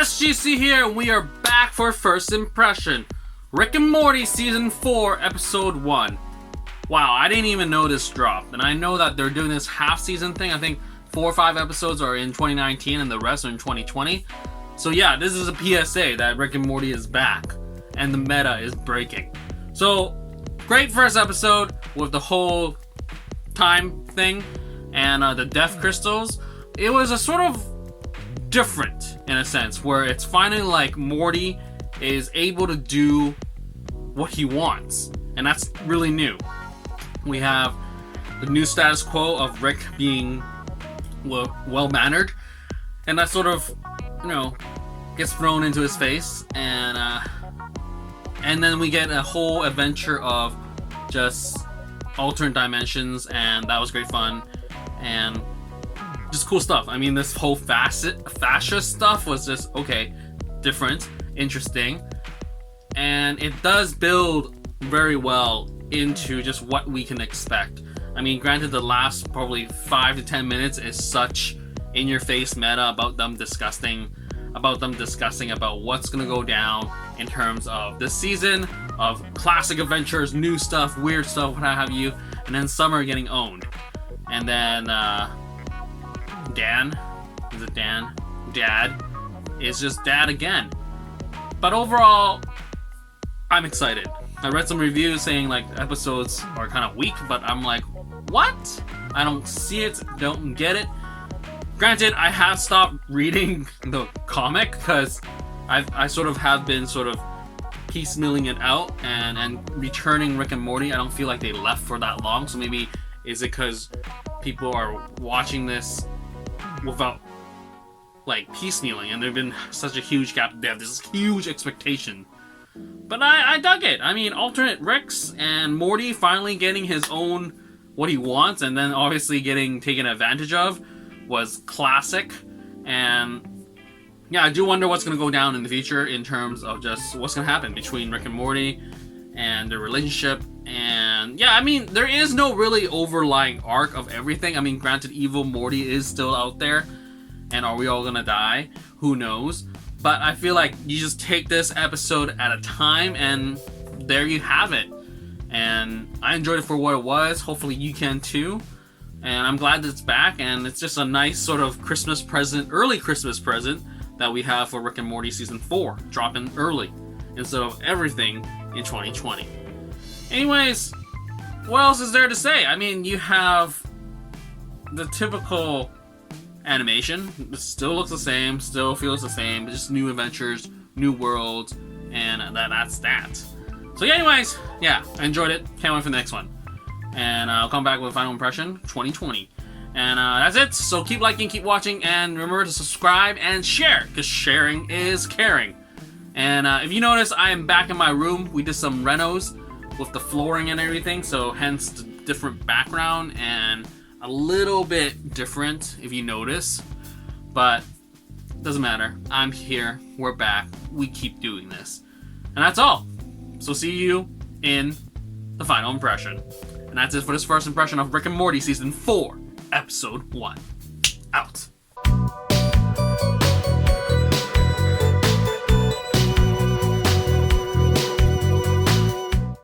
SGC here, and we are back for First Impression. Rick and Morty Season 4, Episode 1. Wow, I didn't even know this dropped. And I know that they're doing this half-season thing. I think 4 or 5 episodes are in 2019 and the rest are in 2020. So yeah, this is a PSA that Rick and Morty is back. And the meta is breaking. So, great first episode with the whole time thing and the death crystals. It was a sort of different in a sense where it's finally like Morty is able to do what he wants, and that's really new. We have the new status quo of Rick being well-mannered, and that sort of, gets thrown into his face, and then we get a whole adventure of just alternate dimensions, and that was great fun, and just cool stuff. I mean, this whole fascia stuff was just, okay, different, interesting, and it does build very well into just what we can expect. I mean, granted, the last probably 5 to 10 minutes is such in-your-face meta about them discussing about what's gonna go down in terms of this season of classic adventures, new stuff, weird stuff, what have you, and then Summer getting owned, and then Dad is just Dad again. But overall, I'm excited. I read some reviews saying like episodes are kind of weak, but I'm like, what? I don't see it, don't get it. Granted, I have stopped reading the comic because I sort of have been sort of piecemealing it out and returning Rick and Morty. I don't feel like they left for that long, so maybe is it because people are watching this without like piecemealing, and there've been such a huge gap. They have this huge expectation, but I dug it. I mean, alternate Ricks and Morty finally getting his own what he wants, and then obviously getting taken advantage of was classic. And yeah, I do wonder what's going to go down in the future in terms of just what's going to happen between Rick and Morty and their relationship. And yeah, I mean, there is no really overlying arc of everything. I mean, granted, evil Morty is still out there, and are we all gonna die? Who knows? But I feel like you just take this episode at a time, and there you have it. And I enjoyed it for what it was. Hopefully you can too. And I'm glad that it's back, and it's just a nice sort of Christmas present, early Christmas present that we have for Rick and Morty Season 4, dropping early instead of everything in 2020. Anyways, what else is there to say? I mean, you have the typical animation. It still looks the same, still feels the same, just new adventures, new worlds, and that's that. So yeah, anyways, yeah, I enjoyed it. Can't wait for the next one. And I'll come back with a final impression 2020. And that's it. So keep liking, keep watching, and remember to subscribe and share, because sharing is caring. And if you notice, I am back in my room. We did some renos with the flooring and everything, so hence the different background and a little bit different if you notice, but doesn't matter. I'm here, we're back, we keep doing this, and that's all. So see you in the final impression, and that's it for this first impression of Rick and Morty Season 4 Episode 1. Out.